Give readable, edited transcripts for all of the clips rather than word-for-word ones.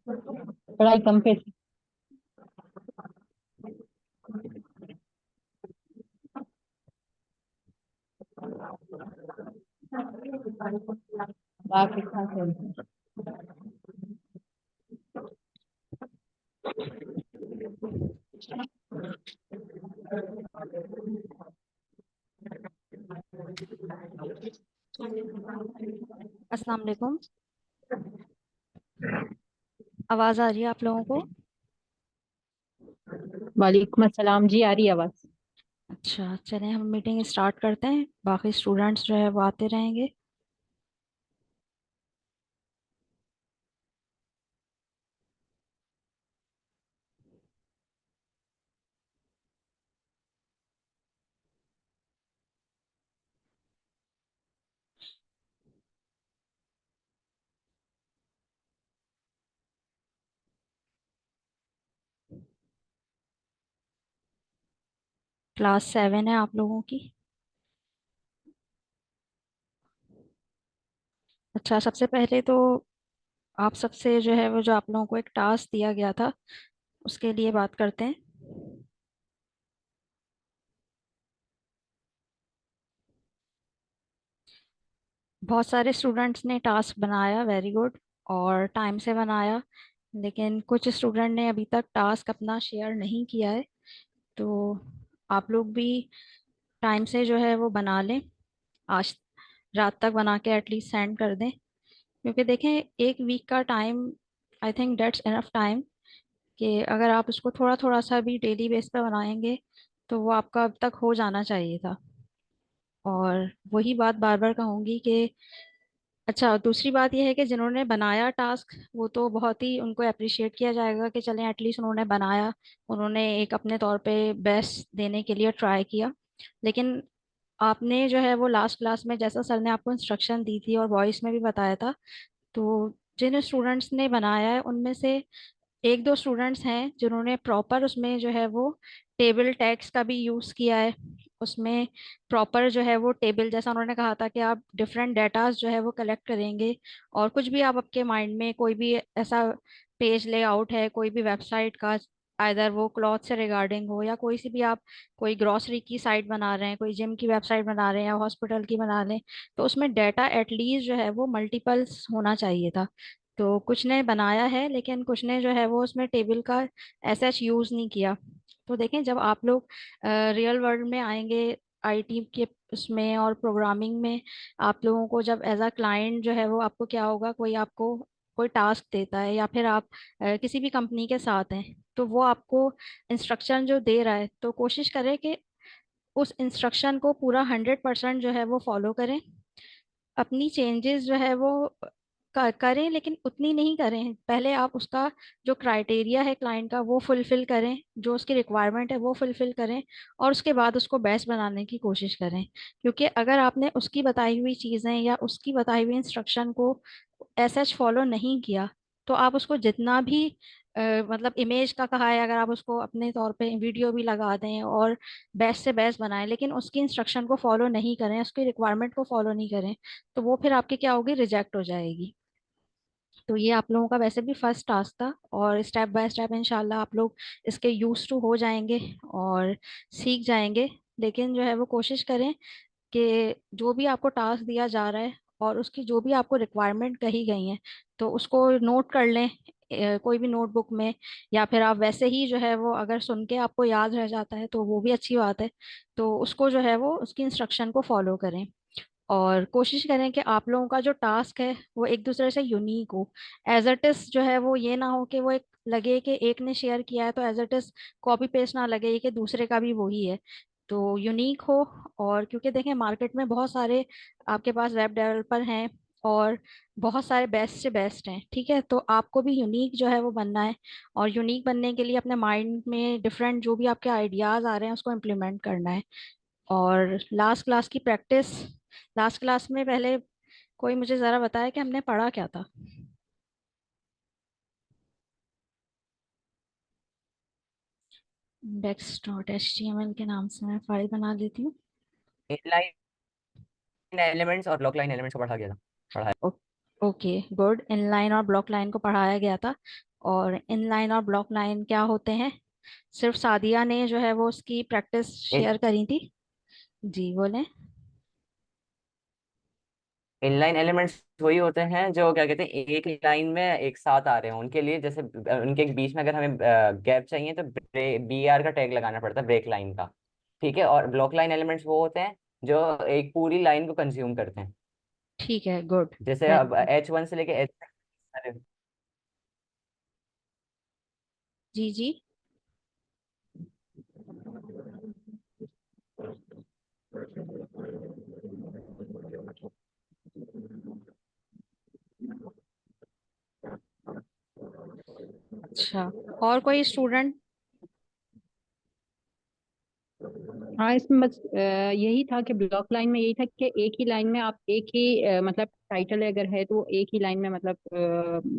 पढ़ाई कम पे थी। बाकी था चलते। अस्सलाम वालेकुम। आवाज़ आ रही है आप लोगों को? वालेकुम अस्सलाम जी, आ रही है आवाज। अच्छा, चलें हम मीटिंग स्टार्ट करते हैं। बाकी स्टूडेंट्स जो है वो आते रहेंगे। क्लास 7 है आप लोगों की। अच्छा, सबसे पहले तो आप सबसे जो है वो जो आप लोगों को एक टास्क दिया गया था उसके लिए बात करते हैं। बहुत सारे स्टूडेंट्स ने टास्क बनाया, वेरी गुड, और टाइम से बनाया। लेकिन कुछ स्टूडेंट ने अभी तक टास्क अपना शेयर नहीं किया है। तो आप लोग भी टाइम से जो है वो बना लें। आज रात तक बना के एटलीस्ट सेंड कर दें। क्योंकि देखें, एक वीक का time, I think that's enough time, कि अगर आप उसको थोड़ा थोड़ा सा भी डेली बेस पे बनाएंगे तो वो आपका अब तक हो जाना चाहिए था। और वही बात बार बार कहूँगी कि अच्छा, दूसरी बात यह है कि जिन्होंने बनाया टास्क वो तो बहुत ही उनको अप्रिशिएट किया जाएगा कि चलें एटलीस्ट उन्होंने बनाया। उन्होंने एक अपने तौर पे बेस्ट देने के लिए ट्राई किया। लेकिन आपने जो है वो लास्ट क्लास में जैसा सर ने आपको इंस्ट्रक्शन दी थी और वॉइस में भी बताया था, तो जिन स्टूडेंट्स ने बनाया है उनमें से एक दो स्टूडेंट्स हैं जिन्होंने प्रॉपर उसमें जो है वो टेबल टैग्स का भी यूज़ किया है। उसमें प्रॉपर जो है वो टेबल जैसा उन्होंने कहा था कि आप डिफरेंट डेटास जो है वो कलेक्ट करेंगे। और कुछ भी आप आपके माइंड में कोई भी ऐसा पेज लेआउट है कोई भी वेबसाइट का, आइदर वो क्लॉथ से रिगार्डिंग हो या कोई सी भी आप कोई ग्रॉसरी की साइट बना रहे हैं, कोई जिम की वेबसाइट बना रहे हैं या हॉस्पिटल की बना रहे हैं, तो उसमें डाटा एटलीस्ट जो है वो मल्टीपल्स होना चाहिए था। तो कुछ ने बनाया है लेकिन कुछ ने जो है वो उसमें टेबल का ऐसा यूज़ नहीं किया। तो देखें, जब आप लोग रियल वर्ल्ड में आएंगे, आईटी के उसमें और प्रोग्रामिंग में, आप लोगों को जब एज अ क्लाइंट जो है वो आपको क्या होगा, कोई आपको कोई टास्क देता है या फिर आप किसी भी कंपनी के साथ हैं, तो वो आपको इंस्ट्रक्शन जो दे रहा है तो कोशिश करें कि उस इंस्ट्रक्शन को पूरा 100% जो है वो फॉलो करें। अपनी चेंजेस जो है वो करें लेकिन उतनी नहीं करें। पहले आप उसका जो क्राइटेरिया है क्लाइंट का वो फुलफिल करें, जो उसकी रिक्वायरमेंट है वो फुलफिल करें, और उसके बाद उसको बेस्ट बनाने की कोशिश करें। क्योंकि अगर आपने उसकी बताई हुई चीज़ें या उसकी बताई हुई इंस्ट्रक्शन को ऐसा फॉलो नहीं किया, तो आप उसको जितना भी मतलब इमेज का कहा है, अगर आप उसको अपने तौर पे वीडियो भी लगा दें और बेस्ट से बेस्ट बनाएं लेकिन उसकी इंस्ट्रक्शन को फॉलो नहीं करें, उसकी रिक्वायरमेंट को फॉलो नहीं करें, तो वो फिर आपकी क्या होगी, रिजेक्ट हो जाएगी। तो ये आप लोगों का वैसे भी फर्स्ट टास्क था और स्टेप बाय स्टेप इंशाल्लाह आप लोग इसके यूज टू हो जाएंगे और सीख जाएंगे। लेकिन जो है वो कोशिश करें कि जो भी आपको टास्क दिया जा रहा है और उसकी जो भी आपको रिक्वायरमेंट कही गई है तो उसको नोट कर लें कोई भी नोटबुक में, या फिर आप वैसे ही जो है वो अगर सुन के आपको याद रह जाता है तो वो भी अच्छी बात है। तो उसको जो है वो उसकी इंस्ट्रक्शन को फॉलो करें और कोशिश करें कि आप लोगों का जो टास्क है वो एक दूसरे से यूनिक हो। एज इट इज जो है वो ये ना हो कि वो एक लगे कि एक ने शेयर किया है तो as it is copy paste ना लगे कि दूसरे का भी वही है। तो यूनिक हो। और क्योंकि देखें, मार्केट में बहुत सारे आपके पास वेब डेवलपर हैं और बहुत सारे बेस्ट से बेस्ट हैं, ठीक है, तो आपको भी यूनिक जो है वो बनना है। और यूनिक बनने के लिए अपने माइंड में डिफरेंट जो भी आपके आइडियाज आ रहे हैं उसको इम्प्लीमेंट करना है। और लास्ट क्लास की प्रैक्टिस, लास्ट क्लास में पहले कोई मुझे ज़रा बताया कि हमने पढ़ा क्या था। Dex dot H T M L के नाम से मैं फाइल बना लेती हूँ। लाइन एलिमेंट्स और ब्लॉक लाइन एलिमेंट्स को पढ़ा गया था, पढ़ा है। Okay good. इनलाइन और ब्लॉक लाइन को पढ़ाया गया था। और इनलाइन और ब्लॉक लाइन क्या होते हैं? सिर्फ सादिया ने जो है वो उसकी प्रैक्टिस शेयर करी थी। जी बोलें। इनलाइन एलिमेंट्स वही होते हैं जो क्या कहते हैं एक लाइन में एक साथ आ रहे हैं, उनके लिए जैसे उनके बीच में अगर हमें गैप चाहिए तो बी आर का टैग लगाना पड़ता है, ब्रेक लाइन का। ठीक है। और ब्लॉक लाइन एलिमेंट्स वो होते हैं जो एक पूरी लाइन को कंज्यूम करते हैं। ठीक है गुड। जैसे वेरी अब गुड। H1 से लेके H तक। जी जी। अच्छा, और कोई स्टूडेंट? हाँ, इसमें बस यही था कि ब्लॉक लाइन में यही था कि एक ही लाइन में आप एक ही मतलब टाइटल अगर है तो वो एक ही लाइन में मतलब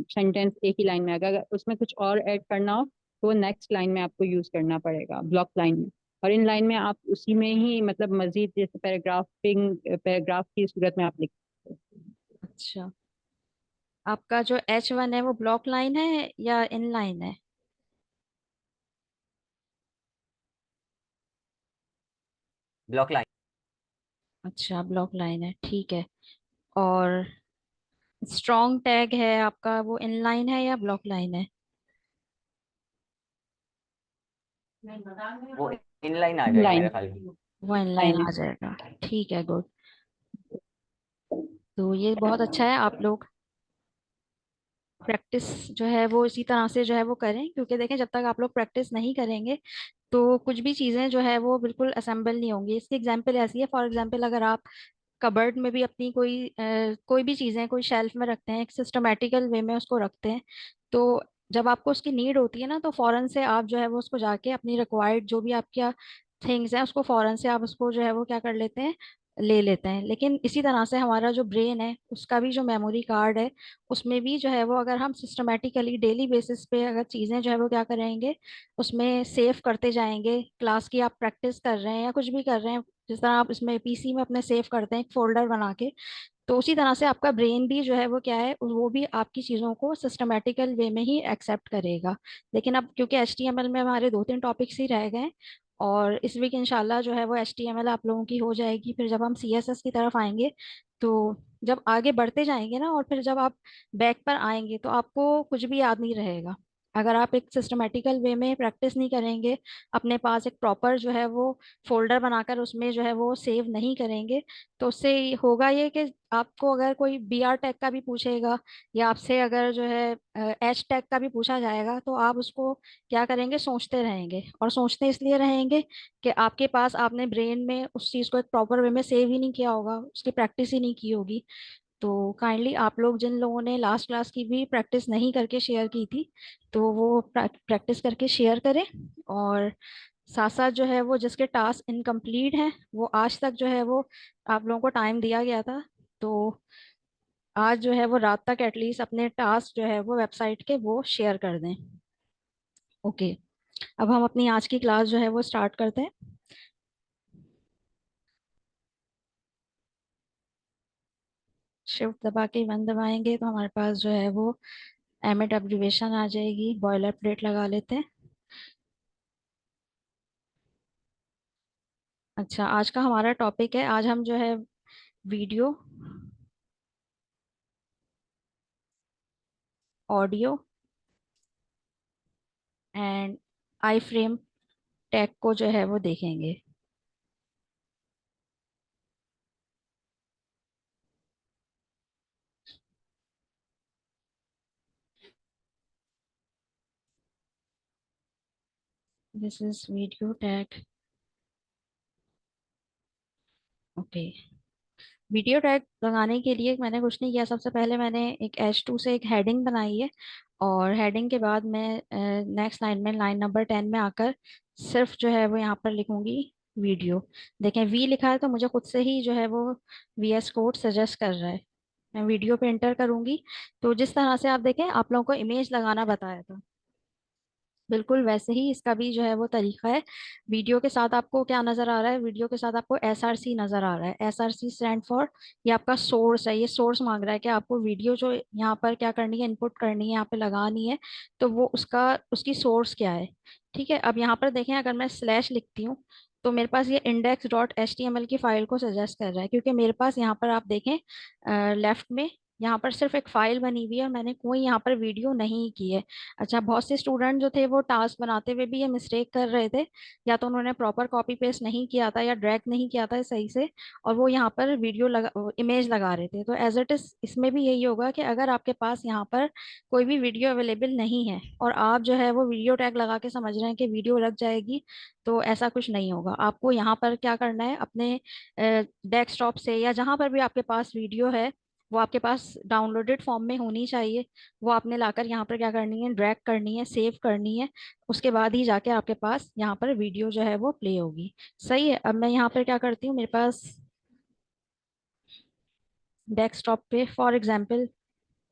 सेंटेंस एक ही लाइन में, अगर उसमें कुछ और ऐड करना हो तो वो नेक्स्ट लाइन में आपको यूज करना पड़ेगा ब्लॉक लाइन में। और इन लाइन में आप उसी में ही मतलब मजीद जैसे पैराग्राफ की सूरत में आप लिख सकते हो। अच्छा, आपका जो H1 है वो ब्लॉक लाइन है या इन लाइन है? Block line. अच्छा, ब्लॉक लाइन है, ठीक है। और स्ट्रॉन्ग टैग है आपका, वो इन लाइन है या ब्लॉक लाइन है? वो इनलाइन आ जाएगा लाइन मेरे ख्याल में। वो इन लाइन लाइन है। आ जाएगा। ठीक है गुड। तो ये बहुत अच्छा है, आप लोग प्रैक्टिस जो है वो इसी तरह से जो है वो करें, क्योंकि देखें जब तक आप लोग प्रैक्टिस नहीं करेंगे तो कुछ भी चीज़ें जो है वो बिल्कुल असेंबल नहीं होंगी। इसकी एग्जांपल ऐसी है, फॉर एग्जांपल अगर आप कबर्ड में भी अपनी कोई भी चीज़ें कोई शेल्फ में रखते हैं, एक सिस्टमेटिकल वे में उसको रखते हैं, तो जब आपको उसकी नीड होती है ना तो फौरन से आप जो है वो उसको जाके अपनी रिक्वायर्ड जो भी आपका थिंग्स हैं उसको फौरन से आप उसको जो है वो क्या कर लेते हैं, ले लेते हैं। लेकिन इसी तरह से हमारा जो ब्रेन है उसका भी जो मेमोरी कार्ड है उसमें भी जो है वो अगर हम सिस्टमेटिकली डेली बेसिस पे अगर चीज़ें जो है वो क्या करेंगे उसमें सेव करते जाएंगे, क्लास की आप प्रैक्टिस कर रहे हैं या कुछ भी कर रहे हैं, जिस तरह आप इसमें पीसी में अपने सेव करते हैं एक फोल्डर बना के, तो उसी तरह से आपका ब्रेन भी जो है वो क्या है वो भी आपकी चीज़ों को सिस्टमेटिकल वे में ही एक्सेप्ट करेगा। लेकिन अब क्योंकि HTML में हमारे 2-3 टॉपिक्स ही रह गए और इस वीक इंशाल्लाह जो है वो HTML आप लोगों की हो जाएगी, फिर जब हम CSS की तरफ आएंगे तो जब आगे बढ़ते जाएंगे ना और फिर जब आप बैक पर आएंगे तो आपको कुछ भी याद नहीं रहेगा। अगर आप एक सिस्टमेटिकल वे में प्रैक्टिस नहीं करेंगे, अपने पास एक प्रॉपर जो है वो फोल्डर बनाकर उसमें जो है वो सेव नहीं करेंगे, तो उससे होगा ये कि आपको अगर कोई BR टैग का भी पूछेगा या आपसे अगर जो है H टैग का भी पूछा जाएगा तो आप उसको क्या करेंगे, सोचते रहेंगे। और सोचते इसलिए रहेंगे कि आपके पास आपने ब्रेन में उस चीज़ को एक प्रॉपर वे में सेव ही नहीं किया होगा, उसकी प्रैक्टिस ही नहीं की होगी। तो काइंडली आप लोग जिन लोगों ने लास्ट क्लास की भी प्रैक्टिस नहीं करके शेयर की थी तो वो प्रैक्टिस करके शेयर करें। और साथ साथ जो है वो जिसके टास्क इनकम्प्लीट हैं वो आज तक जो है वो आप लोगों को टाइम दिया गया था, तो आज जो है वो रात तक एटलीस्ट अपने टास्क जो है वो वेबसाइट के वो शेयर कर दें। ओके, अब हम अपनी आज की क्लास जो है वो स्टार्ट करते हैं। शिफ्ट दबा के वन दबाएंगे तो हमारे पास जो है वो एमिट एब्रीवेशन आ जाएगी, बॉयलर प्लेट लगा लेते हैं। अच्छा, आज का हमारा टॉपिक है, आज हम जो है video, audio and I frame tag को जो है वो देखेंगे। This is video tag. Okay, video tag लगाने के लिए मैंने कुछ नहीं किया, सबसे पहले मैंने एक H2 से एक हेडिंग बनाई है और हेडिंग के बाद मैं नेक्स्ट लाइन में लाइन नंबर 10 में आकर सिर्फ जो है वो यहाँ पर लिखूंगी वीडियो। देखें वी लिखा है तो मुझे खुद से ही जो है वो VS कोड सजेस्ट कर रहा है। मैं वीडियो पे इंटर करूंगी तो जिस तरह से आप देखें आप लोगों को इमेज लगाना बताया था, बिल्कुल वैसे ही इसका भी जो है वो तरीका है। वीडियो के साथ आपको क्या नजर आ रहा है, वीडियो के साथ आपको SRC नजर आ रहा है। SRC स्टैंड फॉर, ये आपका सोर्स है, ये सोर्स मांग रहा है कि आपको वीडियो जो यहाँ पर क्या करनी है, इनपुट करनी है, यहाँ पे लगानी है, तो वो उसका उसकी सोर्स क्या है। ठीक है, अब यहाँ पर देखें, अगर मैं स्लैश लिखती हूँ तो मेरे पास ये index.html की फाइल को सजेस्ट कर रहा है, क्योंकि मेरे पास यहाँ पर आप देखें लेफ्ट में यहाँ पर सिर्फ एक फाइल बनी हुई है और मैंने कोई यहाँ पर वीडियो नहीं की है। अच्छा, बहुत से स्टूडेंट जो थे वो टास्क बनाते हुए भी ये मिस्टेक कर रहे थे, या तो उन्होंने प्रॉपर कॉपी पेस्ट नहीं किया था या ड्रैग नहीं किया था सही से, और वो यहाँ पर वीडियो लगा, इमेज लगा रहे थे। तो एज इट इज इसमें भी यही होगा कि अगर आपके पास यहाँ पर कोई भी वीडियो अवेलेबल नहीं है और आप जो है वो वीडियो टैग लगा के समझ रहे हैं कि वीडियो लग जाएगी, तो ऐसा कुछ नहीं होगा। आपको यहाँ पर क्या करना है, अपने डेस्कटॉप से या जहाँ पर भी आपके पास वीडियो है, वो आपके पास डाउनलोडेड फॉर्म में होनी चाहिए। वो आपने लाकर यहाँ पर क्या करनी है, ड्रैग करनी है, सेव करनी है। उसके बाद ही जाके आपके पास यहाँ पर वीडियो जो है वो प्ले होगी। सही है, अब मैं यहाँ पर क्या करती हूँ, मेरे पास डेस्कटॉप पे फॉर एग्जांपल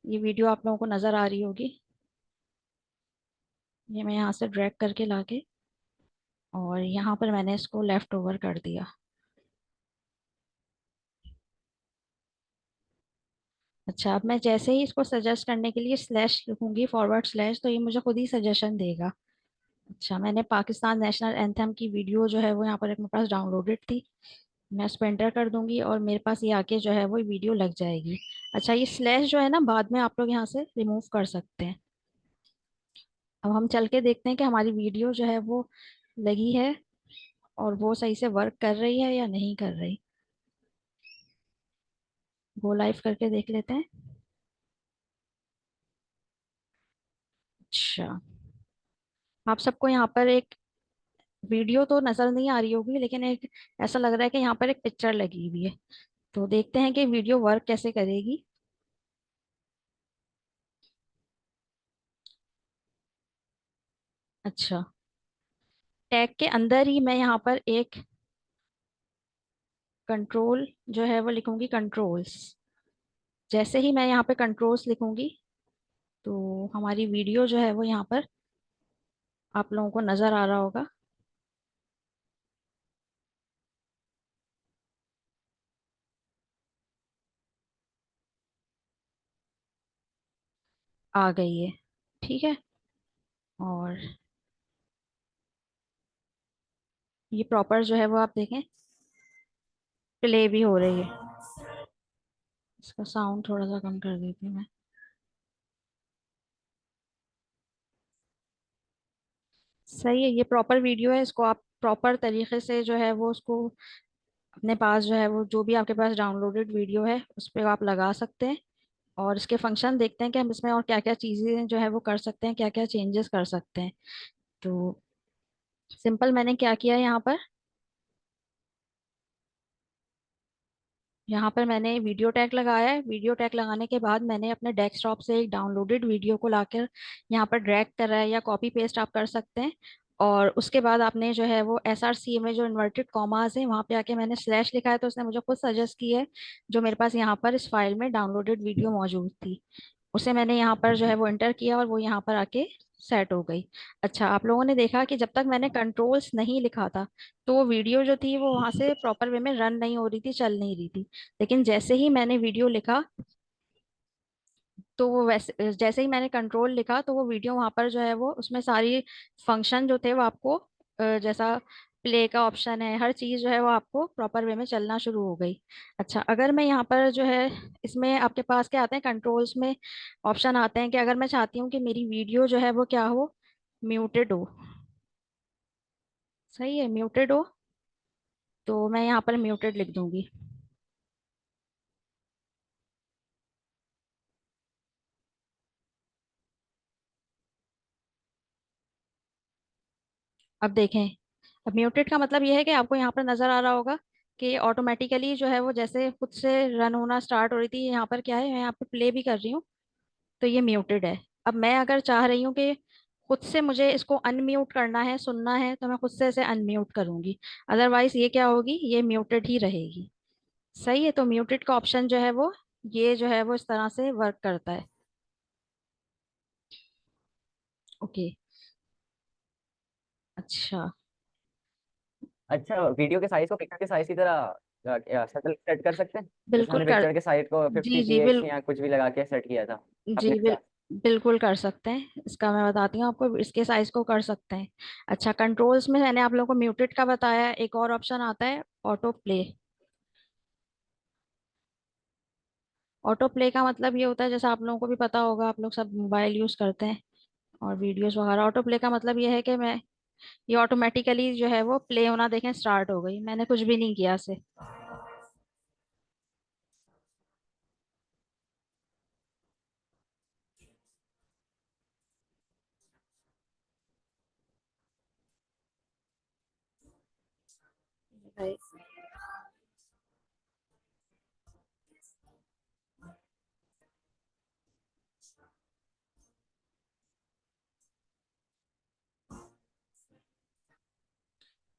ये वीडियो आप लोगों को नज़र आ रही होगी। ये मैं यहाँ से ड्रैग करके लाके और यहाँ पर मैंने इसको लेफ्ट ओवर कर दिया। अच्छा, अब मैं जैसे ही इसको सजेस्ट करने के लिए स्लैश लिखूंगी, फॉरवर्ड स्लैश, तो ये मुझे खुद ही सजेशन देगा। अच्छा, मैंने पाकिस्तान नेशनल एंथम की वीडियो जो है वो यहाँ पर एक मेरे पास डाउनलोडेड थी, मैं उस पर एंटर कर दूंगी और मेरे पास ये आके जो है वो वीडियो लग जाएगी। अच्छा, ये स्लैश जो है ना, बाद में आप लोग यहाँ से रिमूव कर सकते हैं। अब हम चल के देखते हैं कि हमारी वीडियो जो है वो लगी है और वो सही से वर्क कर रही है या नहीं कर रही। गो लाइव करके देख लेते हैं। अच्छा, आप सबको यहाँ पर एक वीडियो तो नजर नहीं आ रही होगी, लेकिन एक ऐसा लग रहा है कि यहाँ पर एक पिक्चर लगी हुई है। तो देखते हैं कि वीडियो वर्क कैसे करेगी। अच्छा, टैग के अंदर ही मैं यहाँ पर एक कंट्रोल जो है वो लिखूंगी, कंट्रोल्स। जैसे ही मैं यहाँ पे कंट्रोल्स लिखूंगी तो हमारी वीडियो जो है वो यहाँ पर आप लोगों को नजर आ रहा होगा, आ गई है। ठीक है, और ये प्रॉपर जो है वो आप देखें प्ले भी हो रही है। इसका साउंड थोड़ा सा कम कर देती हूँ मैं। सही है, ये प्रॉपर वीडियो है, इसको आप प्रॉपर तरीके से जो है वो उसको अपने पास जो है वो जो भी आपके पास डाउनलोडेड वीडियो है उस पर आप लगा सकते हैं। और इसके फंक्शन देखते हैं कि हम इसमें और क्या क्या चीज़ें जो है वो कर सकते हैं, क्या क्या चेंजेस कर सकते हैं। तो सिंपल मैंने क्या किया यहाँ पर, यहाँ पर मैंने वीडियो टैग लगाया है। वीडियो टैग लगाने के बाद मैंने अपने डेस्कटॉप से एक डाउनलोडेड वीडियो को लाकर यहाँ पर ड्रैग करा है, या कॉपी पेस्ट आप कर सकते हैं। और उसके बाद आपने जो है वो SRC में जो इन्वर्टेड कॉमास है वहाँ पे आके मैंने स्लैश लिखा है, तो उसने मुझे खुद सजेस्ट की है जो मेरे पास यहाँ पर इस फाइल में डाउनलोडेड वीडियो मौजूद थी, उसे मैंने यहाँ पर जो है वो एंटर किया और वो यहाँ पर आके सेट हो गई। अच्छा, आप लोगों ने देखा कि जब तक मैंने कंट्रोल्स नहीं लिखा था तो वो वीडियो जो थी वो वहां से प्रॉपर वे में रन नहीं हो रही थी, चल नहीं रही थी। लेकिन जैसे ही मैंने वीडियो लिखा तो वो वैसे, जैसे ही मैंने कंट्रोल लिखा तो वो वीडियो वहां पर जो है वो उसमें सारी फंक्शन जो थे वो आपको जैसा प्ले का ऑप्शन है, हर चीज जो है वो आपको प्रॉपर वे में चलना शुरू हो गई। अच्छा, अगर मैं यहाँ पर जो है, इसमें आपके पास क्या आते हैं कंट्रोल्स में, ऑप्शन आते हैं कि अगर मैं चाहती हूँ कि मेरी वीडियो जो है वो क्या हो, म्यूटेड हो। सही है, म्यूटेड हो, तो मैं यहाँ पर म्यूटेड लिख दूंगी। अब देखें, अब म्यूटेड का मतलब ये है कि आपको यहाँ पर नजर आ रहा होगा कि ऑटोमेटिकली जो है वो जैसे खुद से रन होना स्टार्ट हो रही थी, यहाँ पर क्या है, मैं यहाँ पे प्ले भी कर रही हूँ तो ये म्यूटेड है। अब मैं अगर चाह रही हूँ कि खुद से मुझे इसको अनम्यूट करना है, सुनना है, तो मैं खुद से इसे अनम्यूट करूंगी, अदरवाइज ये क्या होगी, ये म्यूटेड ही रहेगी। सही है, तो म्यूटेड का ऑप्शन जो है वो, ये जो है वो इस तरह से वर्क करता है। ओके, अच्छा। अच्छा, वीडियो के साइज को पिक्चर के साइज की तरह सेट कर सकते हैं, जैसे बिल्कुल हमने कर। पिक्चर के साइज को जी 50 px या कुछ भी लगा के सेट किया था जी अपने हिसाब बिल्कुल कर सकते हैं, इसका मैं बताती हूँ आपको, इसके साइज को कर सकते हैं। अच्छा, कंट्रोल्स में मैंने आप लोगों को म्यूटेड का बताया, एक और ऑप्शन आता है ऑटो प्ले। ऑटो प्ले का मतलब ये होता है, जैसे आप लोगों को भी पता होगा, आप लोग सब मोबाइल यूज करते हैं और वीडियोस वगैरह। ऑटो प्ले का मतलब ये है कि मैं ये ऑटोमेटिकली जो है वो प्ले होना देखें स्टार्ट हो गई, मैंने कुछ भी नहीं किया से।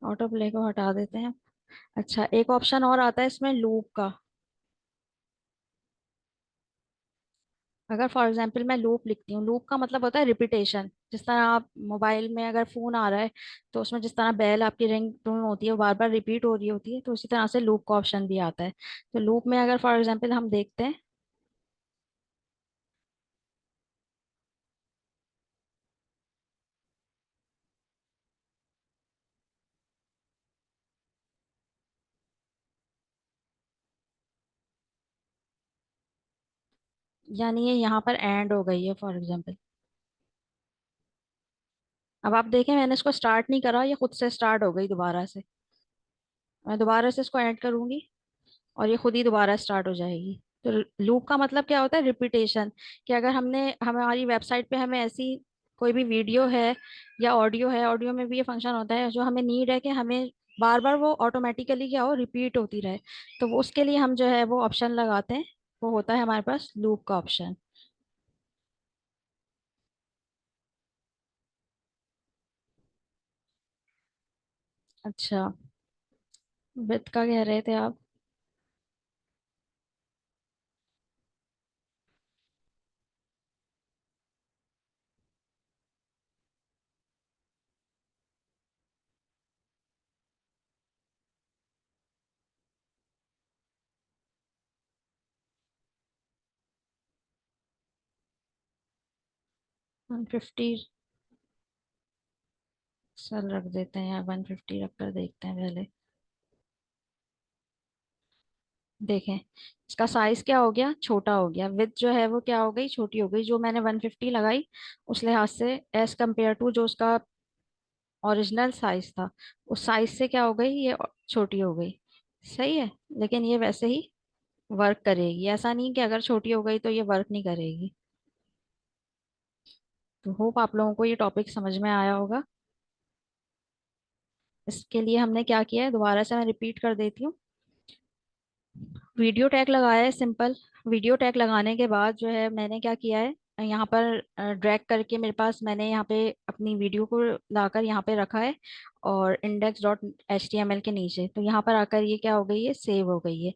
ऑटो प्ले को हटा देते हैं। अच्छा, एक ऑप्शन और आता है इसमें लूप का। अगर फॉर एग्जांपल मैं लूप लिखती हूँ, लूप का मतलब होता है रिपीटेशन। जिस तरह आप मोबाइल में अगर फोन आ रहा है तो उसमें जिस तरह बेल आपकी रिंग टोन होती है वो बार बार रिपीट हो रही होती है, तो उसी तरह से लूप का ऑप्शन भी आता है। तो लूप में अगर फॉर एग्जांपल हम देखते हैं, यानी ये यहाँ पर एंड हो गई है फॉर एग्जांपल। अब आप देखें, मैंने इसको स्टार्ट नहीं करा, ये खुद से स्टार्ट हो गई दोबारा से। मैं दोबारा से इसको ऐड करूंगी और ये खुद ही दोबारा स्टार्ट हो जाएगी। तो लूप का मतलब क्या होता है? रिपीटेशन। कि अगर हमने हमारी वेबसाइट पे हमें ऐसी कोई भी वीडियो है या ऑडियो है, ऑडियो में भी ये फंक्शन होता है, जो हमें नीड है कि हमें बार बार वो ऑटोमेटिकली क्या हो, रिपीट होती रहे, तो वो उसके लिए हम जो है वो ऑप्शन लगाते हैं। वो होता है हमारे पास लूप का ऑप्शन। अच्छा, विथ का कह रहे थे आप? 150 चल रख देते हैं, या 150 रख कर देखते हैं पहले। देखें, इसका साइज क्या हो गया, छोटा हो गया। विथ जो है वो क्या हो गई, छोटी हो गई। जो मैंने 150 लगाई उस लिहाज से एज कम्पेयर टू जो उसका ओरिजिनल साइज था, उस साइज से क्या हो गई, ये छोटी हो गई। सही है। लेकिन ये वैसे ही वर्क करेगी, ऐसा नहीं कि अगर छोटी हो गई तो ये वर्क नहीं करेगी। तो होप आप लोगों को ये टॉपिक समझ में आया होगा। इसके लिए हमने क्या किया है, दोबारा से मैं रिपीट कर देती हूँ। वीडियो टैग लगाया है सिंपल। वीडियो टैग लगाने के बाद जो है मैंने क्या किया है, यहाँ पर ड्रैग करके मेरे पास, मैंने यहाँ पे अपनी वीडियो को लाकर यहाँ पे रखा है, और index.html के नीचे, तो यहाँ पर आकर ये क्या हो गई है, सेव हो गई है।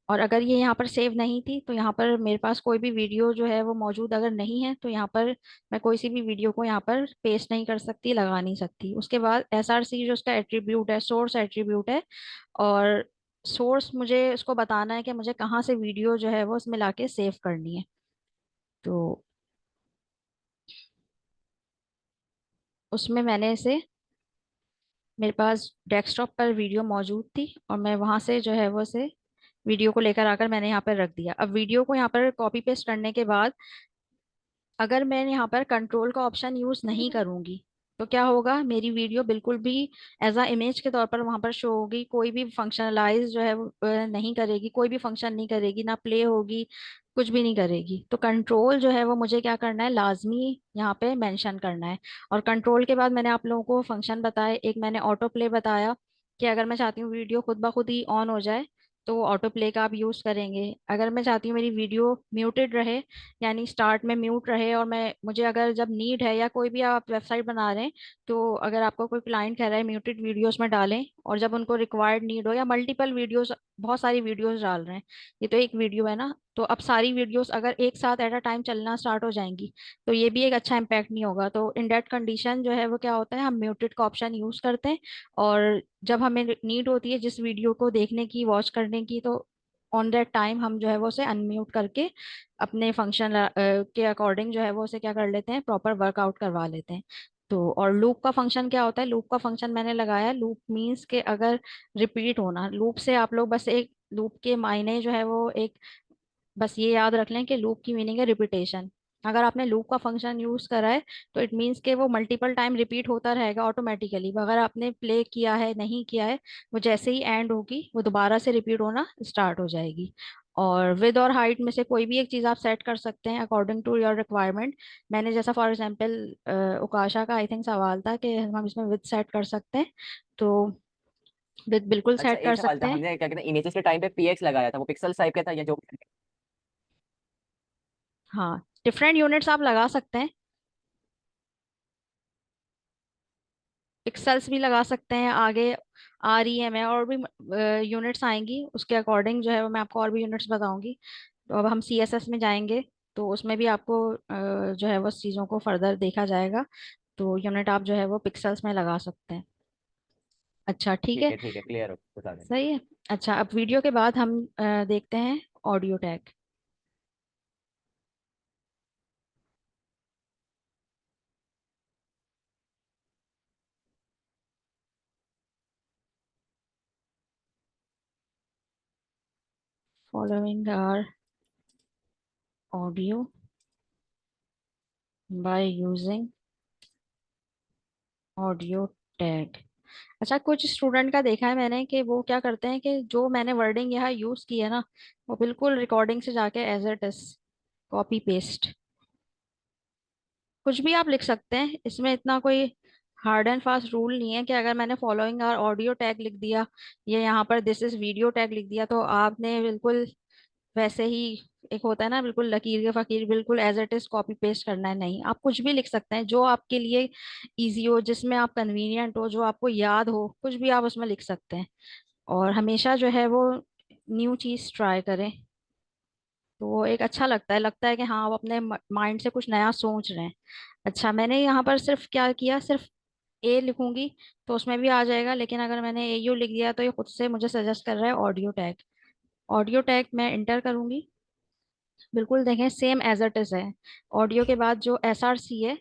और अगर ये यहाँ पर सेव नहीं थी तो यहाँ पर मेरे पास कोई भी वीडियो जो है वो मौजूद अगर नहीं है, तो यहाँ पर मैं कोई सी भी वीडियो को यहाँ पर पेस्ट नहीं कर सकती, लगा नहीं सकती। उसके बाद SRC जो उसका एट्रीब्यूट है, सोर्स एट्रीब्यूट है, और सोर्स मुझे उसको बताना है कि मुझे कहाँ से वीडियो जो है वो उसमें लाके सेव करनी है। तो उसमें मैंने इसे, मेरे पास डेस्कटॉप पर वीडियो मौजूद थी और मैं वहां से जो है वो से वीडियो को लेकर आकर मैंने यहाँ पर रख दिया। अब वीडियो को यहाँ पर कॉपी पेस्ट करने के बाद अगर मैं यहाँ पर कंट्रोल का ऑप्शन यूज नहीं करूंगी तो क्या होगा, मेरी वीडियो बिल्कुल भी एज अ इमेज के तौर पर वहां पर शो होगी, कोई भी फंक्शनलाइज जो है वो नहीं करेगी, कोई भी फंक्शन नहीं करेगी, ना प्ले होगी, कुछ भी नहीं करेगी। तो कंट्रोल जो है वो मुझे क्या करना है, लाजमी यहाँ पे मेंशन करना है। और कंट्रोल के बाद मैंने आप लोगों को फंक्शन बताया, एक मैंने ऑटो प्ले बताया, कि अगर मैं चाहती हूँ वीडियो खुद ब खुद ही ऑन हो जाए तो ऑटो प्ले का आप यूज करेंगे। अगर मैं चाहती हूँ मेरी वीडियो म्यूटेड रहे, यानी स्टार्ट में म्यूट रहे, और मैं मुझे अगर जब नीड है, या कोई भी आप वेबसाइट बना रहे हैं तो अगर आपको कोई क्लाइंट कह रहा है म्यूटेड वीडियोस में डालें, और जब उनको रिक्वायर्ड नीड हो, या मल्टीपल वीडियोस, बहुत सारी वीडियोस डाल रहे हैं, ये तो एक वीडियो है ना, तो अब सारी वीडियोस अगर एक साथ एट अ टाइम चलना स्टार्ट हो जाएंगी तो ये भी एक अच्छा इम्पैक्ट नहीं होगा। तो इन दैट कंडीशन जो है वो क्या होता है, हम म्यूटेड का ऑप्शन यूज करते हैं, और जब हमें नीड होती है जिस वीडियो को देखने की, वॉच करने की, तो ऑन दैट टाइम हम जो है वो उसे अनम्यूट करके अपने फंक्शन के अकॉर्डिंग जो है वो उसे क्या कर लेते हैं, प्रॉपर वर्कआउट करवा लेते हैं। तो और लूप का फंक्शन क्या होता है, लूप का फंक्शन मैंने लगाया, लूप मीन्स के अगर रिपीट होना, लूप से आप लोग बस एक लूप के मायने जो है वो एक बस ये याद रख लें कि लूप की मीनिंग है रिपीटेशन। अगर आपने लूप का फंक्शन यूज करा है तो इट मीन्स कि वो मल्टीपल टाइम रिपीट होता रहेगा ऑटोमेटिकली। अगर आपने प्ले किया है, नहीं किया है, वो जैसे ही एंड होगी वो दोबारा से रिपीट होना स्टार्ट हो जाएगी। और विद और हाइट में से कोई भी एक चीज़ आप सेट कर सकते हैं अकॉर्डिंग टू योर रिक्वायरमेंट। मैंने जैसा फॉर एग्जांपल उकाशा का आई थिंक सवाल था कि हम इसमें विद सेट कर सकते हैं, तो विद बिल्कुल अच्छा, सेट कर एक सवाल था, सकते हैं। हमने क्या कहते हैं इमेजेस के टाइम पे पीएक्स लगाया था, वो पिक्सल टाइप का था या जो। हाँ, डिफरेंट यूनिट्स आप लगा सकते हैं, पिक्सल्स भी लगा सकते हैं, आगे आर ई एम है और भी यूनिट्स आएंगी, उसके अकॉर्डिंग जो है वो मैं आपको और भी यूनिट्स बताऊंगी। तो अब हम सी एस एस में जाएंगे, तो उसमें भी आपको जो है वो चीज़ों को फर्दर देखा जाएगा। तो यूनिट आप जो है वो पिक्सल्स में लगा सकते हैं। अच्छा ठीक है, ठीक है, क्लियर हो, बता दें। सही है। अच्छा, अब वीडियो के बाद हम देखते हैं audio tag. Following are audio by using audio tag. अच्छा, कुछ स्टूडेंट का देखा है मैंने कि वो क्या करते हैं कि जो मैंने वर्डिंग यहाँ यूज की है ना, वो बिल्कुल रिकॉर्डिंग से जाके as it is copy paste कुछ भी आप लिख सकते हैं। इसमें इतना कोई हार्ड एंड फास्ट रूल नहीं है कि अगर मैंने फॉलोइंग और ऑडियो टैग लिख दिया या यहाँ पर दिस इज वीडियो टैग लिख दिया तो आपने बिल्कुल वैसे ही, एक होता है ना बिल्कुल लकीर के फकीर, बिल्कुल as it is copy paste करना है। नहीं, आप कुछ भी लिख सकते हैं जो आपके लिए इजी हो, जिसमें आप कन्वीनियंट हो, जो आपको याद हो, कुछ भी आप उसमें लिख सकते हैं। और हमेशा जो है वो न्यू चीज ट्राई करें, तो वो एक अच्छा लगता है कि हाँ आप अपने माइंड से कुछ नया सोच रहे हैं। अच्छा, मैंने यहाँ पर सिर्फ क्या किया, सिर्फ ए लिखूंगी तो उसमें भी आ जाएगा, लेकिन अगर मैंने ए यू लिख दिया तो ये खुद से मुझे सजेस्ट कर रहा है ऑडियो टैग। ऑडियो टैग मैं इंटर करूंगी, बिल्कुल देखें सेम एज इट इज है। ऑडियो के बाद जो एस आर सी है,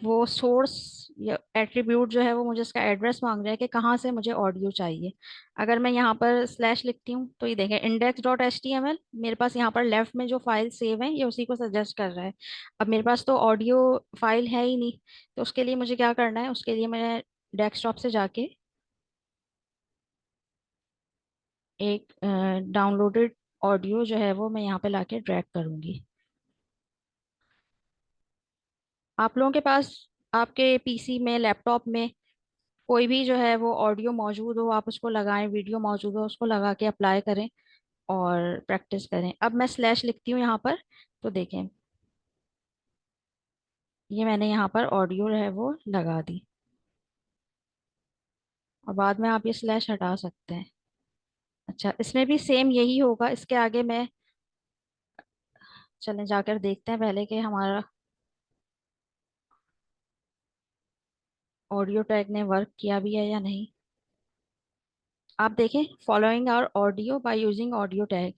वो सोर्स या एट्रीब्यूट जो है वो मुझे इसका एड्रेस मांग रहा है कि कहाँ से मुझे ऑडियो चाहिए। अगर मैं यहाँ पर स्लैश लिखती हूँ तो ये देखें index dot H T M L, मेरे पास यहाँ पर लेफ्ट में जो फाइल सेव है ये उसी को सजेस्ट कर रहा है। अब मेरे पास तो ऑडियो फाइल है ही नहीं, तो उसके लिए मुझे क्या करना है, उसके लिए मैं डेस्कटॉप से जाके एक डाउनलोडेड ऑडियो जो है वो मैं यहाँ पे लाके ड्रैग करूंगी। आप लोगों के पास, आपके पीसी में, लैपटॉप में कोई भी जो है वो ऑडियो मौजूद हो आप उसको लगाएं, वीडियो मौजूद हो उसको लगा के अप्लाई करें और प्रैक्टिस करें। अब मैं स्लैश लिखती हूँ यहाँ पर, तो देखें ये मैंने यहाँ पर ऑडियो है वो लगा दी, और बाद में आप ये स्लैश हटा सकते हैं। अच्छा, इसमें भी सेम यही होगा, इसके आगे मैं, चलें जाकर देखते हैं पहले कि हमारा ऑडियो टैग ने वर्क किया भी है या नहीं। आप देखें following our audio by using audio tag,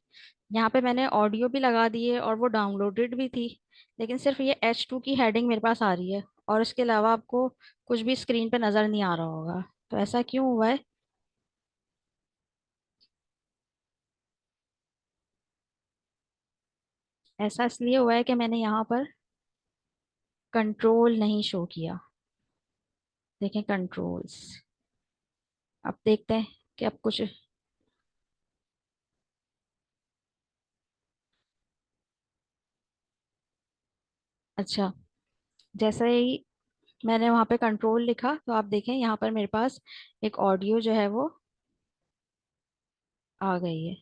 यहाँ पे मैंने ऑडियो भी लगा दी है और वो डाउनलोडेड भी थी, लेकिन सिर्फ ये H2 की हेडिंग मेरे पास आ रही है और इसके अलावा आपको कुछ भी स्क्रीन पे नज़र नहीं आ रहा होगा। तो ऐसा क्यों हुआ है? ऐसा इसलिए हुआ है कि मैंने यहाँ पर कंट्रोल नहीं शो किया। देखें कंट्रोल्स, अब देखते हैं कि अब कुछ, अच्छा, जैसे ही मैंने वहाँ पे कंट्रोल लिखा तो आप देखें यहाँ पर मेरे पास एक ऑडियो जो है वो आ गई है।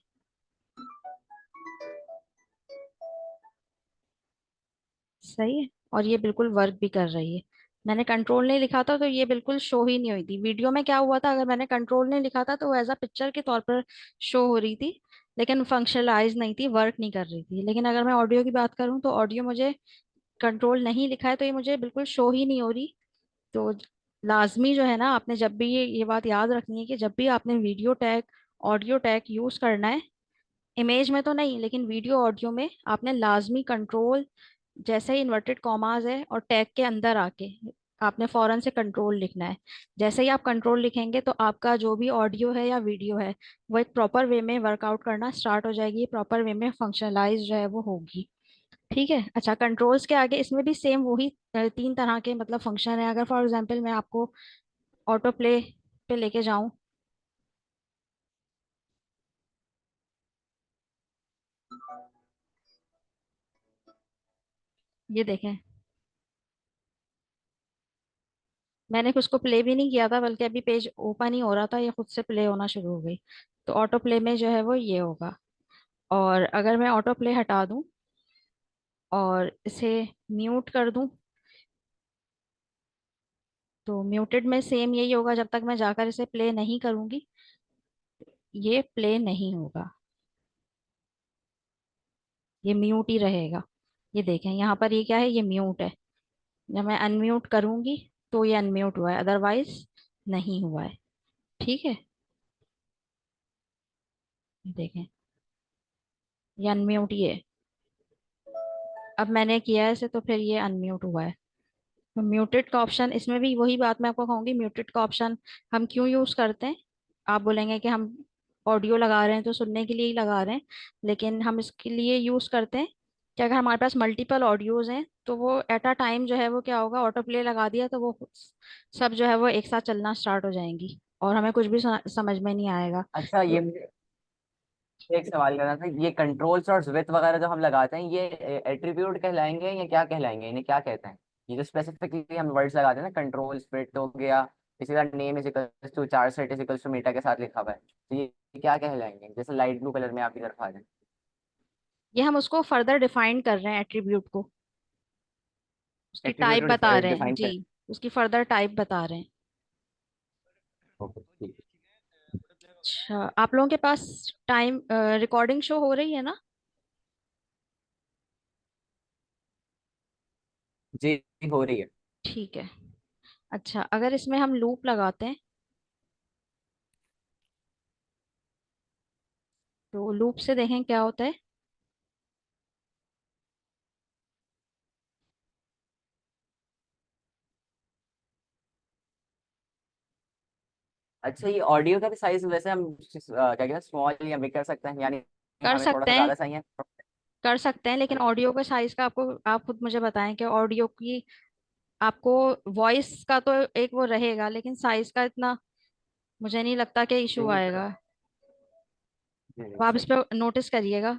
सही है, और ये बिल्कुल वर्क भी कर रही है। मैंने कंट्रोल नहीं लिखा था तो ये बिल्कुल शो ही नहीं हुई थी। वीडियो में क्या हुआ था, अगर मैंने कंट्रोल नहीं लिखा था तो वो एज अ पिक्चर के तौर पर शो हो रही थी, लेकिन फंक्शनलाइज नहीं थी, वर्क नहीं कर रही थी। लेकिन अगर मैं ऑडियो की बात करूँ तो ऑडियो मुझे कंट्रोल नहीं लिखा है तो ये मुझे बिल्कुल शो ही नहीं हो रही। तो लाजमी जो है ना, आपने जब भी ये बात याद रखनी है कि जब भी आपने video tag, audio tag use करना है, इमेज में तो नहीं लेकिन वीडियो ऑडियो में आपने लाजमी कंट्रोल, जैसे ही इन्वर्टेड कॉमास है और टैग के अंदर आके आपने फौरन से कंट्रोल लिखना है। जैसे ही आप कंट्रोल लिखेंगे तो आपका जो भी ऑडियो है या वीडियो है वो एक प्रॉपर वे में वर्कआउट करना स्टार्ट हो जाएगी, प्रॉपर वे में फंक्शनलाइज जो है वो होगी। ठीक है। अच्छा, कंट्रोल्स के आगे इसमें भी सेम वही तीन तरह के मतलब फंक्शन है। अगर फॉर एग्जांपल मैं आपको ऑटो प्ले पे लेके जाऊं, ये देखें, मैंने उसको प्ले भी नहीं किया था बल्कि अभी पेज ओपन ही हो रहा था, ये खुद से प्ले होना शुरू हो गई। तो ऑटो प्ले में जो है वो ये होगा। और अगर मैं ऑटो प्ले हटा दूं और इसे म्यूट कर दूं तो म्यूटेड में सेम यही होगा, जब तक मैं जाकर इसे प्ले नहीं करूंगी ये प्ले नहीं होगा, ये म्यूट ही रहेगा। ये देखें यहाँ पर ये क्या है, ये म्यूट है। जब मैं अनम्यूट करूंगी तो ये अनम्यूट हुआ है, अदरवाइज नहीं हुआ है। ठीक है, ये देखें, ये अनम्यूट ही है। अब मैंने किया है इसे तो फिर ये अनम्यूट हुआ है। तो म्यूटेड का ऑप्शन, इसमें भी वही बात मैं आपको कहूंगी, म्यूटेड का ऑप्शन हम क्यों यूज करते हैं। आप बोलेंगे कि हम ऑडियो लगा रहे हैं तो सुनने के लिए ही लगा रहे हैं, लेकिन हम इसके लिए यूज करते हैं कि अगर हमारे पास मल्टीपल ऑडियोज हैं तो वो एट अ टाइम जो है वो क्या होगा, ऑटो प्ले लगा दिया तो वो सब जो है वो एक साथ चलना स्टार्ट हो जाएंगी और हमें कुछ भी समझ में नहीं आएगा। अच्छा, ये तो मुझे एक सवाल करना था, ये कंट्रोल्स और विथ वगैरह जो हम लगाते हैं ये एट्रीब्यूट कहलाएंगे या क्या कहलाएंगे, इन्हें क्या कहते हैं? ये जो स्पेसिफिकली हम वर्ड्स लगाते हैं ना, कंट्रोल स्प्लिट हो गया, इसी तरह नेम इज इक्वल्स टू चार सेट इज इक्वल्स टू मीटा के साथ लिखा हुआ है, तो ये क्या कहलाएंगे? जैसे लाइट ब्लू कलर में आपकी तरफ आ जाए। ये हम उसको फर्दर डिफाइन कर रहे हैं, एट्रीब्यूट को, उसकी टाइप एट्रीब्यूट बता रहे हैं डिफाइन जी, कर। उसकी फर्दर टाइप बता रहे हैं। ओके, ठीक अच्छा, आप लोगों के पास टाइम रिकॉर्डिंग शो हो रही है ना? है जी, हो रही है। ठीक है। अच्छा, अगर इसमें हम लूप लगाते हैं तो लूप से देखें क्या होता है। अच्छा, ये ऑडियो का भी साइज वैसे हम क्या कहते हैं, स्मॉल या बिग कर सकते हैं, यानी कर हमें थोड़ा सकते सा हैं, ज्यादा चाहिए? कर सकते हैं, लेकिन ऑडियो के साइज का आपको, आप खुद मुझे बताएं कि ऑडियो की आपको वॉइस का तो एक वो रहेगा, लेकिन साइज का इतना मुझे नहीं लगता कि इशू जी, आएगा। तो आप इस सही। पे नोटिस करिएगा,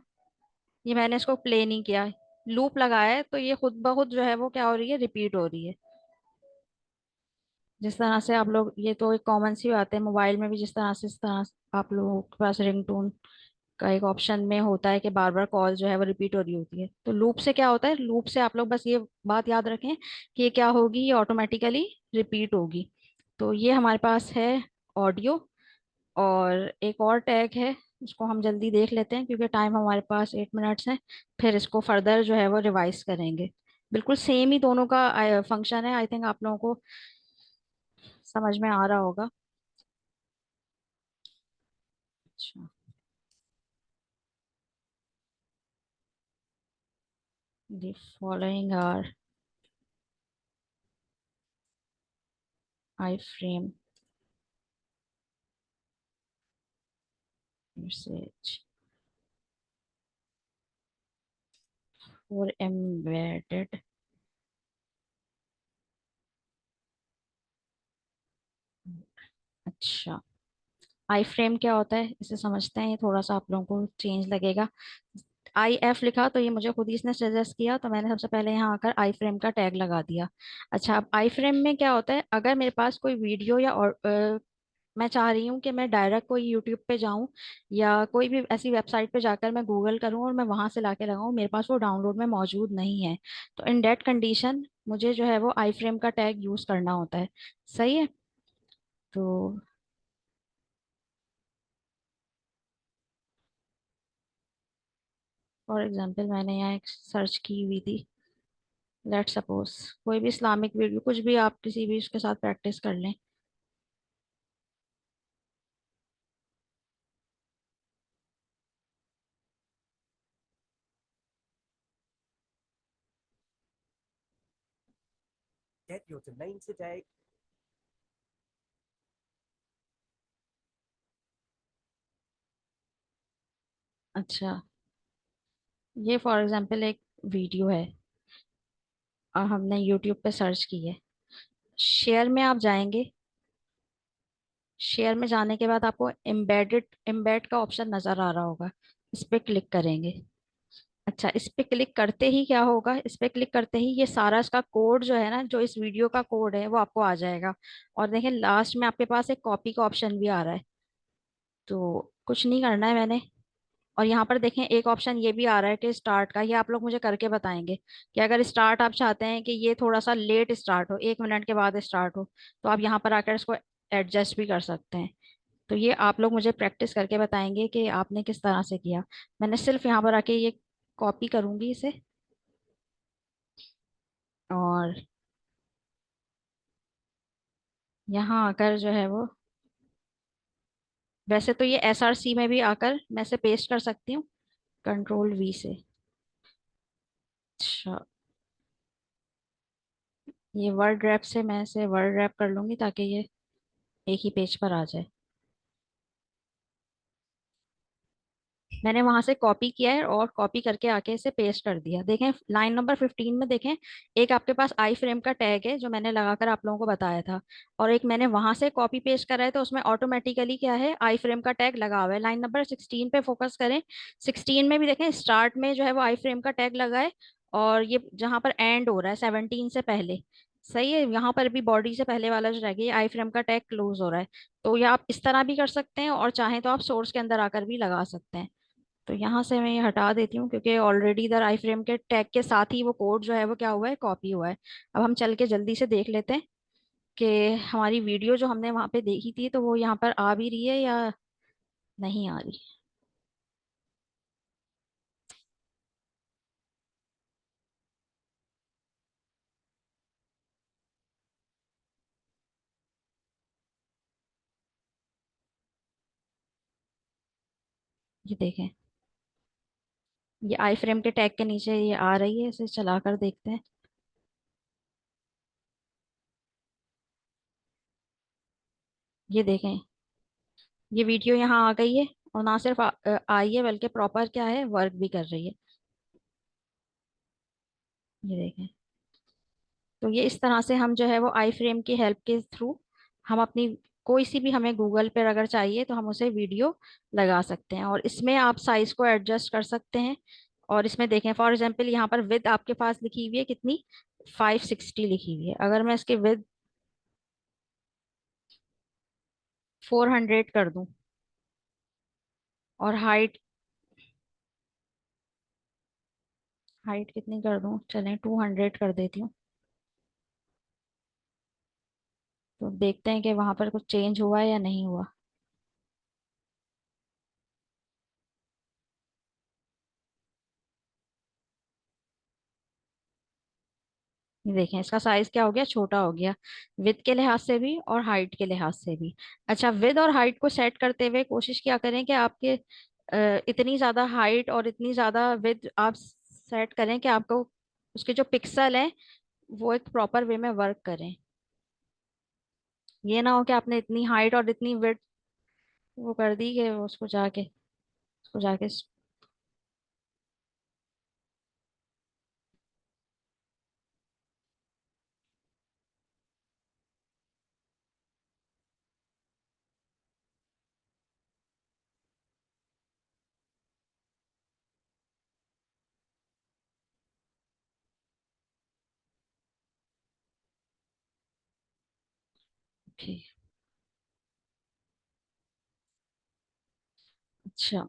ये मैंने इसको प्ले नहीं किया, लूप लगाया है तो ये खुद ब खुद जो है वो क्या हो रही है, रिपीट हो रही है। जिस तरह से आप लोग, ये तो एक कॉमन सी बात है मोबाइल में भी, जिस तरह से इस तरह आप लोगों के पास रिंगटोन का एक ऑप्शन में होता है कि बार बार कॉल जो है वो रिपीट हो रही होती है, तो लूप से क्या होता है, लूप से आप लोग बस ये बात याद रखें कि ये क्या होगी, ये ऑटोमेटिकली रिपीट होगी। तो ये हमारे पास है ऑडियो। और एक और टैग है, उसको हम जल्दी देख लेते हैं क्योंकि टाइम हमारे पास 8 मिनट्स है, फिर इसको फर्दर जो है वो रिवाइज करेंगे। बिल्कुल सेम ही दोनों का फंक्शन है, आई थिंक आप लोगों को समझ में आ रहा होगा। अच्छा, the following are iframe usage for embedded। अच्छा, आई फ्रेम क्या होता है इसे समझते हैं, ये थोड़ा सा आप लोगों को चेंज लगेगा। आई एफ लिखा तो ये मुझे खुद ही इसने सजेस्ट किया, तो मैंने सबसे पहले यहाँ आकर आई फ्रेम का टैग लगा दिया। अच्छा, अब आई फ्रेम में क्या होता है, अगर मेरे पास कोई वीडियो या मैं चाह रही हूँ कि मैं डायरेक्ट कोई यूट्यूब पे जाऊँ या कोई भी ऐसी वेबसाइट पे जाकर मैं गूगल करूँ और मैं वहां से लाके लगाऊँ, मेरे पास वो डाउनलोड में मौजूद नहीं है, तो इन डेट कंडीशन मुझे जो है वो आई फ्रेम का टैग यूज करना होता है। सही है। तो फॉर एग्जांपल मैंने यहाँ एक सर्च की हुई थी, लेट सपोज कोई भी इस्लामिक वीडियो, कुछ भी आप किसी भी उसके साथ प्रैक्टिस कर लें। Get your domain today. अच्छा, ये फॉर एग्जांपल एक वीडियो है और हमने यूट्यूब पे सर्च की है। शेयर में आप जाएंगे, शेयर में जाने के बाद आपको एम्बेड का ऑप्शन नजर आ रहा होगा, इस पे क्लिक करेंगे। अच्छा, इस पे क्लिक करते ही क्या होगा, इस पे क्लिक करते ही ये सारा इसका कोड जो है ना, जो इस वीडियो का कोड है वो आपको आ जाएगा। और देखें लास्ट में आपके पास एक कॉपी का ऑप्शन भी आ रहा है। तो कुछ नहीं करना है मैंने। और यहाँ पर देखें एक ऑप्शन ये भी आ रहा है कि स्टार्ट का, ये आप लोग मुझे करके बताएंगे कि अगर स्टार्ट आप चाहते हैं कि ये थोड़ा सा लेट स्टार्ट हो, 1 मिनट के बाद स्टार्ट हो, तो आप यहाँ पर आकर इसको एडजस्ट भी कर सकते हैं। तो ये आप लोग मुझे प्रैक्टिस करके बताएंगे कि आपने किस तरह से किया। मैंने सिर्फ यहाँ पर आके ये कॉपी करूंगी इसे, और यहाँ आकर जो है वो, वैसे तो ये SRC में भी आकर मैं इसे पेस्ट कर सकती हूँ, Ctrl V से। अच्छा, ये वर्ड रैप से मैं इसे वर्ड रैप कर लूंगी ताकि ये एक ही पेज पर आ जाए। मैंने वहां से कॉपी किया है और कॉपी करके आके इसे पेस्ट कर दिया। देखें लाइन नंबर 15 में देखें, एक आपके पास आई फ्रेम का टैग है जो मैंने लगाकर आप लोगों को बताया था, और एक मैंने वहां से कॉपी पेस्ट करा है, तो उसमें ऑटोमेटिकली क्या है, आई फ्रेम का टैग लगा हुआ है। लाइन नंबर 16 पे फोकस करें, 16 में भी देखें स्टार्ट में जो है वो आई फ्रेम का टैग लगा है, और ये जहां पर एंड हो रहा है 17 से पहले, सही है, यहाँ पर भी बॉडी से पहले वाला जो रह गया आई फ्रेम का टैग क्लोज हो रहा है। तो ये आप इस तरह भी कर सकते हैं, और चाहें तो आप सोर्स के अंदर आकर भी लगा सकते हैं। तो यहाँ से मैं ये हटा देती हूँ क्योंकि ऑलरेडी इधर आई फ्रेम के टैग के साथ ही वो कोड जो है वो क्या हुआ है, कॉपी हुआ है। अब हम चल के जल्दी से देख लेते हैं कि हमारी वीडियो जो हमने वहाँ पे देखी थी तो वो यहाँ पर आ भी रही है या नहीं आ रही। ये देखें, ये आई फ्रेम के टैग के नीचे ये आ रही है, इसे चला कर देखते हैं। ये देखें, ये वीडियो यहाँ आ गई है, और ना सिर्फ आई है बल्कि प्रॉपर क्या है, वर्क भी कर रही है। ये देखें, तो ये इस तरह से हम जो है वो आई फ्रेम की हेल्प के थ्रू हम अपनी कोई सी भी, हमें गूगल पर अगर चाहिए तो हम उसे वीडियो लगा सकते हैं, और इसमें आप साइज को एडजस्ट कर सकते हैं। और इसमें देखें फॉर एग्जांपल यहाँ पर विद आपके पास लिखी हुई है कितनी, 560 लिखी हुई है। अगर मैं इसकी विद 400 कर दूं, और हाइट, हाइट कितनी कर दूं, चलें 200 कर देती हूँ, तो देखते हैं कि वहां पर कुछ चेंज हुआ है या नहीं हुआ। ये देखें इसका साइज क्या हो गया, छोटा हो गया, विद के लिहाज से भी और हाइट के लिहाज से भी। अच्छा, विद और हाइट को सेट करते हुए कोशिश क्या करें कि आपके इतनी ज्यादा हाइट और इतनी ज्यादा विद आप सेट करें कि आपको उसके जो पिक्सल हैं वो एक प्रॉपर वे में वर्क करें। ये ना हो कि आपने इतनी हाइट और इतनी विड वो कर दी कि उसको जाके ओके। अच्छा,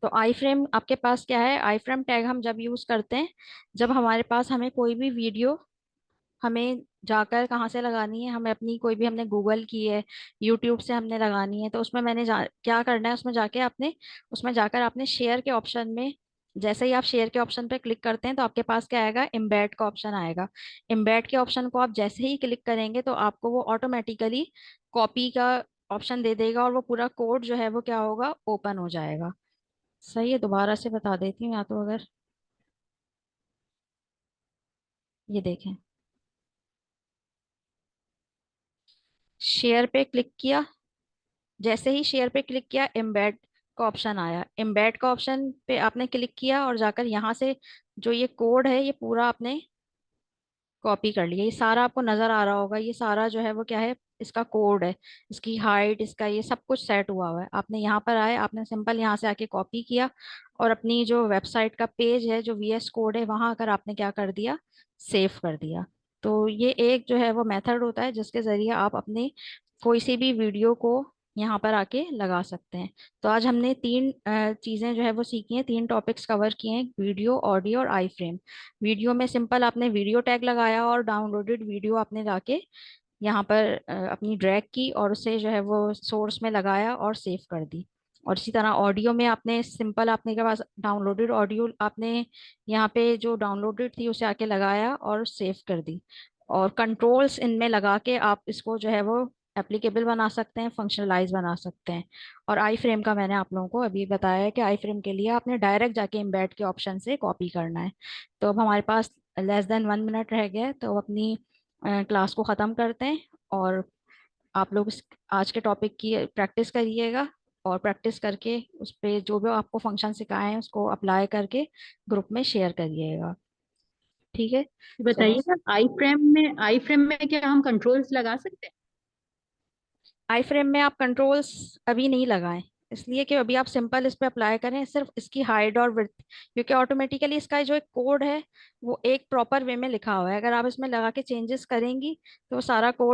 तो आई फ्रेम आपके पास क्या है, आई फ्रेम टैग हम जब यूज करते हैं जब हमारे पास हमें कोई भी वीडियो हमें जाकर कहाँ से लगानी है, हमें अपनी कोई भी हमने गूगल की है, यूट्यूब से हमने लगानी है, तो उसमें क्या करना है, उसमें जाकर आपने शेयर के ऑप्शन में, जैसे ही आप शेयर के ऑप्शन पे क्लिक करते हैं तो आपके पास क्या आएगा, एम्बेड का ऑप्शन आएगा। एम्बेड के ऑप्शन को आप जैसे ही क्लिक करेंगे तो आपको वो ऑटोमेटिकली कॉपी का ऑप्शन दे देगा, और वो पूरा कोड जो है वो क्या होगा, ओपन हो जाएगा। सही है, दोबारा से बता देती हूँ, या तो अगर ये देखें, शेयर पे क्लिक किया, जैसे ही शेयर पे क्लिक किया एम्बेड का ऑप्शन आया, एम्बेड का ऑप्शन पे आपने क्लिक किया और जाकर यहाँ से जो ये कोड है ये पूरा आपने कॉपी कर लिया। ये सारा आपको नजर आ रहा होगा, ये सारा जो है वो क्या है, इसका कोड है, इसकी हाइट, इसका ये सब कुछ सेट हुआ हुआ है। आपने यहाँ पर आए, आपने सिंपल यहाँ से आके कॉपी किया और अपनी जो वेबसाइट का पेज है, जो वीएस कोड है, वहां आकर आपने क्या कर दिया, सेव कर दिया। तो ये एक जो है वो मेथड होता है जिसके जरिए आप अपने कोई सी भी वीडियो को यहाँ पर आके लगा सकते हैं। तो आज हमने तीन चीजें जो है वो सीखी हैं, तीन टॉपिक्स कवर किए हैं, वीडियो, ऑडियो और आई फ्रेम। वीडियो में सिंपल आपने वीडियो टैग लगाया और डाउनलोडेड वीडियो आपने जाके यहाँ पर अपनी ड्रैग की और उसे जो है वो सोर्स में लगाया और सेव कर दी। और इसी तरह ऑडियो में आपने सिंपल, आपने के पास डाउनलोडेड ऑडियो, आपने यहाँ पे जो डाउनलोडेड थी उसे आके लगाया और सेव कर दी। और कंट्रोल्स इनमें लगा के आप इसको जो है वो एप्लीकेबल बना सकते हैं, फंक्शनलाइज बना सकते हैं। और आई फ्रेम का मैंने आप लोगों को अभी बताया है कि आई फ्रेम के लिए आपने डायरेक्ट जाके एम्बेड के ऑप्शन से कॉपी करना है। तो अब हमारे पास लेस देन 1 मिनट रह गया है, तो अपनी क्लास को ख़त्म करते हैं। और आप लोग आज के टॉपिक की प्रैक्टिस करिएगा, और प्रैक्टिस करके उस पे जो भी आपको फंक्शन सिखाए हैं उसको अप्लाई करके ग्रुप में शेयर करिएगा। ठीक है, चलो। बताइएगा, आई फ्रेम में क्या हम कंट्रोल्स लगा सकते हैं? आई फ्रेम में आप कंट्रोल्स अभी नहीं लगाएं, इसलिए कि अभी आप सिंपल इस पे अप्लाई करें सिर्फ इसकी हाइट और विड्थ, क्योंकि ऑटोमेटिकली इसका जो एक कोड है वो एक प्रॉपर वे में लिखा हुआ है। अगर आप इसमें लगा के चेंजेस करेंगी तो वो सारा कोड